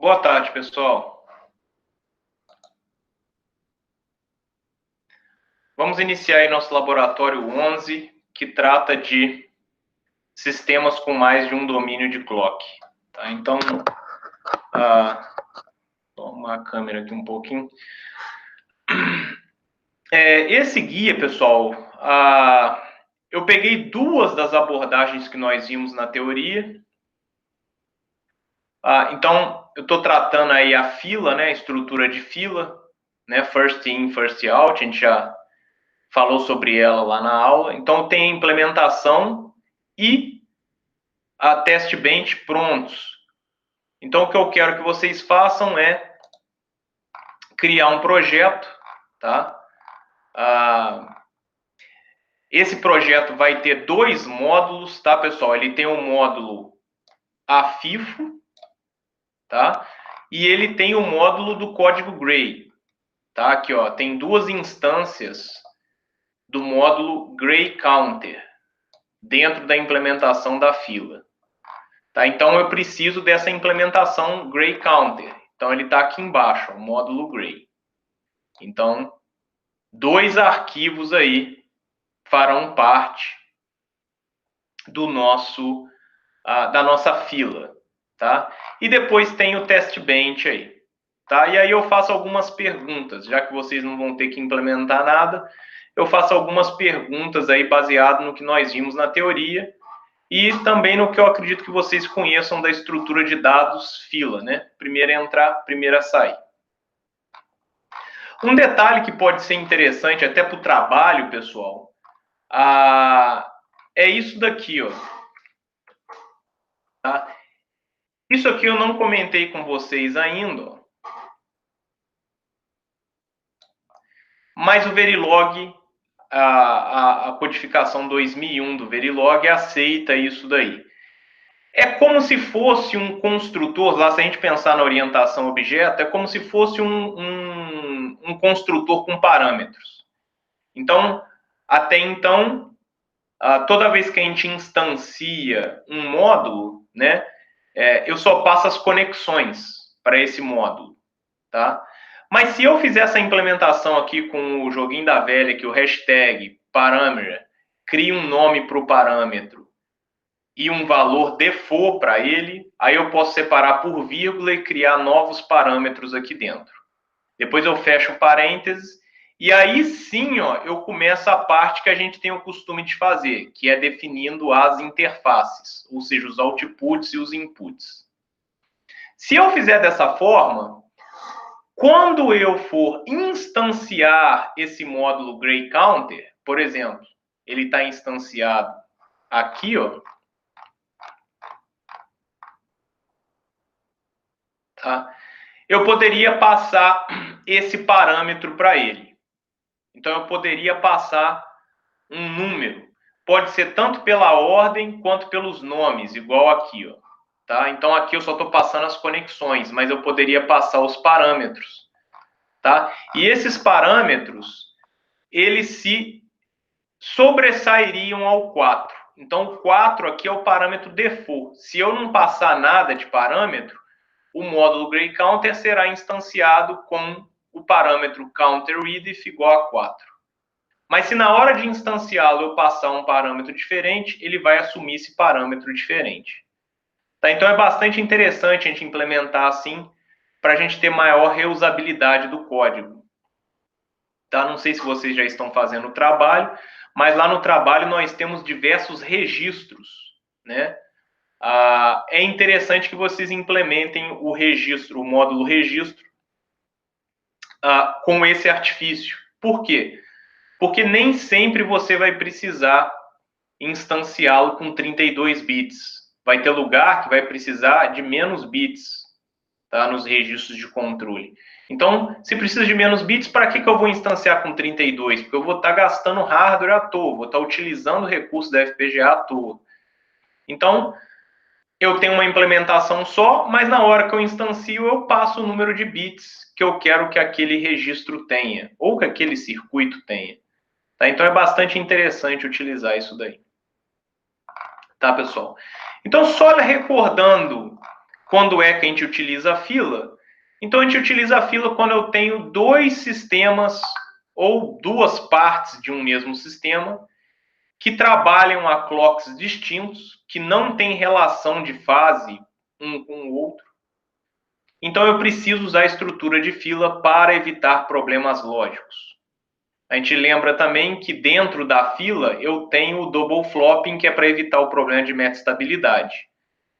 Boa tarde, pessoal. Vamos iniciar aí nosso laboratório 11, que trata de sistemas com mais de um domínio de clock. Tá? Então, vou arrumar a câmera aqui um pouquinho. Esse guia, pessoal, eu peguei duas das abordagens que nós vimos na teoria. Então, eu estou tratando aí a fila, né, a estrutura de fila, né, first in, first out, a gente já falou sobre ela lá na aula. Então, tem a implementação e a test bench prontos. Então, o que eu quero que vocês façam é criar um projeto, tá? Esse projeto vai ter dois módulos, tá, pessoal? Ele tem um módulo AFIFO, tá? E ele tem o módulo do código Gray, tá? Aqui, ó, tem duas instâncias do módulo Gray Counter dentro da implementação da fila. Tá? Então, eu preciso dessa implementação Gray Counter. Então, ele está aqui embaixo, o módulo Gray. Então, dois arquivos aí farão parte do nosso, da nossa fila. Tá? E depois tem o test bench aí. Tá? E aí eu faço algumas perguntas, já que vocês não vão ter que implementar nada, eu faço algumas perguntas aí baseado no que nós vimos na teoria, e também no que eu acredito que vocês conheçam da estrutura de dados fila, né? Primeiro a entrar, primeiro a sair. Um detalhe que pode ser interessante até para o trabalho, pessoal, é isso daqui, ó. Tá? Isso aqui eu não comentei com vocês ainda, ó. Mas o Verilog, a codificação 2001 do Verilog aceita isso daí. É como se fosse um construtor, lá se a gente pensar na orientação objeto, é como se fosse um construtor com parâmetros. Então, até então, toda vez que a gente instancia um módulo, né, eu só passo as conexões para esse módulo, tá? Mas se eu fizer essa implementação aqui com o joguinho da velha, que o hashtag parameter cria um nome para o parâmetro e um valor default para ele, aí eu posso separar por vírgula e criar novos parâmetros aqui dentro. Depois eu fecho parênteses e aí sim, ó, eu começo a parte que a gente tem o costume de fazer, que é definindo as interfaces, ou seja, os outputs e os inputs. Se eu fizer dessa forma, quando eu for instanciar esse módulo Gray Counter, por exemplo, ele está instanciado aqui, ó, tá? Eu poderia passar esse parâmetro para ele. Então, eu poderia passar um número. Pode ser tanto pela ordem quanto pelos nomes, igual aqui, ó. Tá? Então, aqui eu só estou passando as conexões, mas eu poderia passar os parâmetros. Tá? E esses parâmetros, eles se sobressairiam ao 4. Então, o 4 aqui é o parâmetro default. Se eu não passar nada de parâmetro, o módulo Gray Counter será instanciado com o parâmetro counterRedif igual a 4. Mas se na hora de instanciá-lo eu passar um parâmetro diferente, ele vai assumir esse parâmetro diferente. Tá? Então é bastante interessante a gente implementar assim, para a gente ter maior reusabilidade do código. Tá? Não sei se vocês já estão fazendo o trabalho, mas lá no trabalho nós temos diversos registros, né? É interessante que vocês implementem o registro, o módulo registro, com esse artifício. Por quê? Porque nem sempre você vai precisar instanciá-lo com 32 bits. Vai ter lugar que vai precisar de menos bits, tá? Nos registros de controle. Então, se precisa de menos bits, para que eu vou instanciar com 32? Porque eu vou estar gastando hardware à toa, vou estar utilizando o recurso da FPGA à toa. Então, eu tenho uma implementação só, mas na hora que eu instancio, eu passo o número de bits que eu quero que aquele registro tenha, ou que aquele circuito tenha. Tá? Então, é bastante interessante utilizar isso daí. Tá, pessoal? Então, só recordando quando é que a gente utiliza a fila? Então, a gente utiliza a fila quando eu tenho dois sistemas ou duas partes de um mesmo sistema que trabalham a clocks distintos, que não têm relação de fase um com o outro. Então, eu preciso usar a estrutura de fila para evitar problemas lógicos. A gente lembra também que dentro da fila eu tenho o double flopping, que é para evitar o problema de metastabilidade.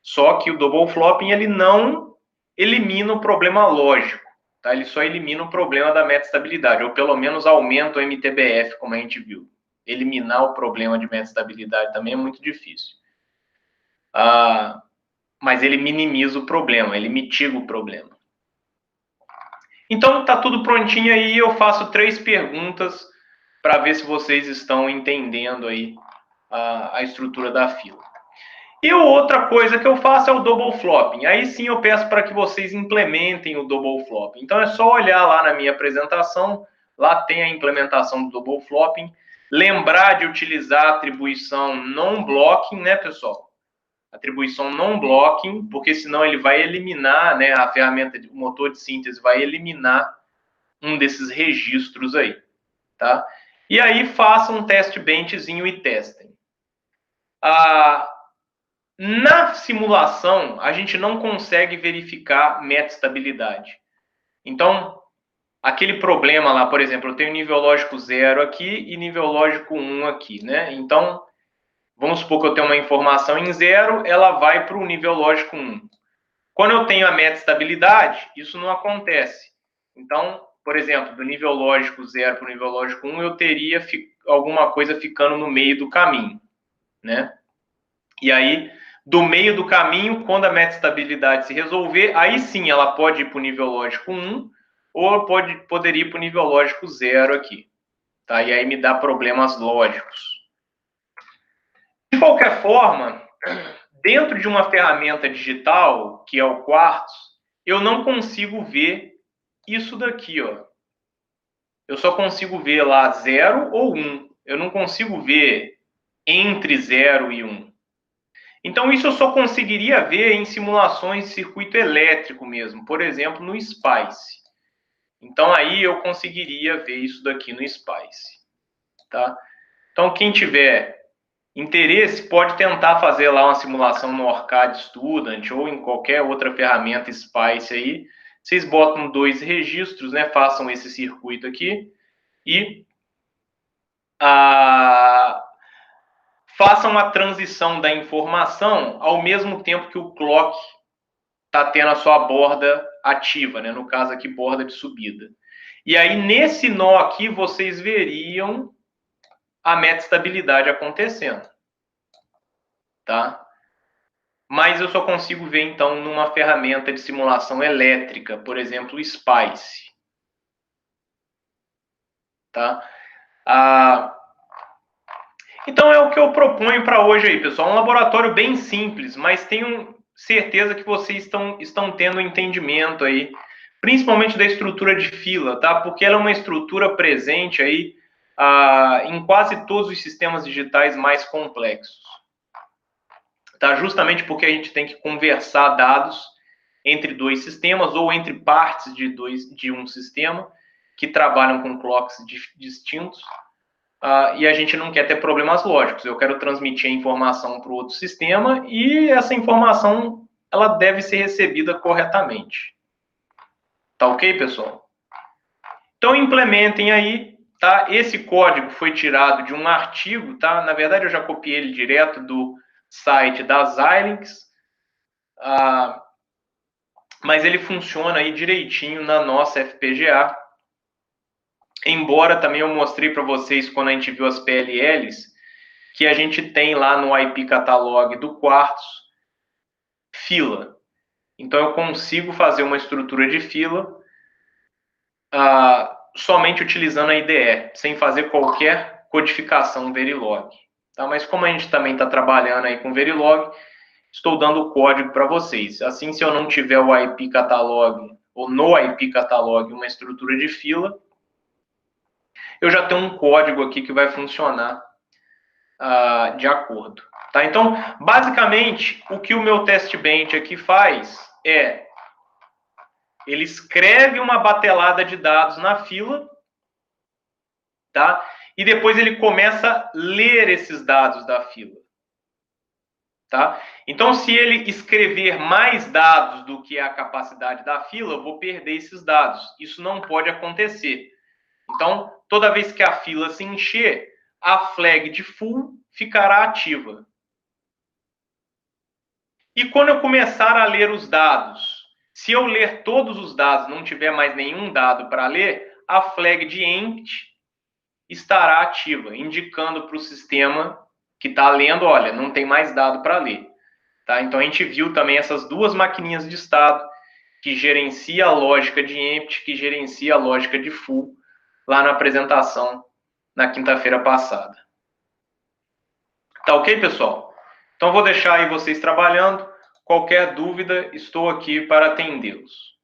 Só que o double flopping ele não elimina o problema lógico, tá? Ele só elimina o problema da metastabilidade, ou pelo menos aumenta o MTBF, como a gente viu. Eliminar o problema de metastabilidade também é muito difícil. Mas ele minimiza o problema, ele mitiga o problema. Então, tá tudo prontinho aí, eu faço 3 perguntas para ver se vocês estão entendendo aí a estrutura da fila. E outra coisa que eu faço é o double flopping. Aí sim eu peço para que vocês implementem o double flopping. Então é só olhar lá na minha apresentação, lá tem a implementação do double flopping. Lembrar de utilizar a atribuição non-blocking, né, pessoal? Atribuição non-blocking, porque senão ele vai eliminar, né, a ferramenta, o motor de síntese vai eliminar um desses registros aí, tá? E aí façam um teste benchzinho e testem. Na simulação, a gente não consegue verificar metastabilidade. Então, aquele problema lá, por exemplo, eu tenho nível lógico 0 aqui e nível lógico 1 aqui, né? Então, vamos supor que eu tenho uma informação em 0, ela vai para o nível lógico 1. Quando eu tenho a metastabilidade, isso não acontece. Então, por exemplo, do nível lógico 0 para o nível lógico 1, eu teria alguma coisa ficando no meio do caminho, né? E aí, do meio do caminho, quando a metastabilidade se resolver, aí sim ela pode ir para o nível lógico 1 ou poderia ir para o nível lógico 0 aqui. Tá? E aí me dá problemas lógicos. De qualquer forma, dentro de uma ferramenta digital, que é o Quartz, eu não consigo ver isso daqui, ó. Eu só consigo ver lá 0 ou 1. Eu não consigo ver entre 0 e 1. Então, isso eu só conseguiria ver em simulações de circuito elétrico mesmo, por exemplo, no SPICE. Então, aí eu conseguiria ver isso daqui no SPICE. Tá? Então, quem tiver interesse, pode tentar fazer lá uma simulação no Orcad Student ou em qualquer outra ferramenta SPICE aí. Vocês botam 2 registros, né? Façam esse circuito aqui e façam a transição da informação ao mesmo tempo que o clock está tendo a sua borda ativa, né? No caso aqui, borda de subida. E aí, nesse nó aqui, vocês veriam a metastabilidade acontecendo. Tá? Mas eu só consigo ver, então, numa ferramenta de simulação elétrica, por exemplo, o SPICE. Tá? Então, é o que eu proponho para hoje aí, pessoal. Um laboratório bem simples, mas tenho certeza que vocês estão tendo entendimento aí, principalmente da estrutura de fila, tá? Porque ela é uma estrutura presente aí em quase todos os sistemas digitais mais complexos. Tá? Justamente porque a gente tem que conversar dados entre 2 sistemas ou entre partes de um sistema que trabalham com clocks distintos. E a gente não quer ter problemas lógicos. Eu quero transmitir a informação para o outro sistema e essa informação ela deve ser recebida corretamente. Tá ok, pessoal? Então, implementem aí, tá? Esse código foi tirado de um artigo, tá? Na verdade, eu já copiei ele direto do site da Xilinx, mas ele funciona aí direitinho na nossa FPGA. Embora também eu mostrei para vocês, quando a gente viu as PLLs, que a gente tem lá no IP catalog do Quartz fila. Então, eu consigo fazer uma estrutura de fila somente utilizando a IDE, sem fazer qualquer codificação Verilog. Tá? Mas como a gente também está trabalhando aí com Verilog, estou dando o código para vocês. Assim, se eu não tiver o IP catalog, ou no IP catalog, uma estrutura de fila, eu já tenho um código aqui que vai funcionar de acordo. Tá? Então, basicamente, o que o meu test bench aqui faz é, ele escreve uma batelada de dados na fila, tá? E depois ele começa a ler esses dados da fila, tá? Então, se ele escrever mais dados do que a capacidade da fila, eu vou perder esses dados. Isso não pode acontecer. Então, toda vez que a fila se encher, a flag de full ficará ativa. E quando eu começar a ler os dados, se eu ler todos os dados, não tiver mais nenhum dado para ler, a flag de empty estará ativa, indicando para o sistema que está lendo, olha, não tem mais dado para ler. Tá? Então, a gente viu também essas duas maquininhas de estado, que gerencia a lógica de empty, que gerencia a lógica de full, lá na apresentação, na quinta-feira passada. Tá ok, pessoal? Então, vou deixar aí vocês trabalhando. Qualquer dúvida, estou aqui para atendê-los.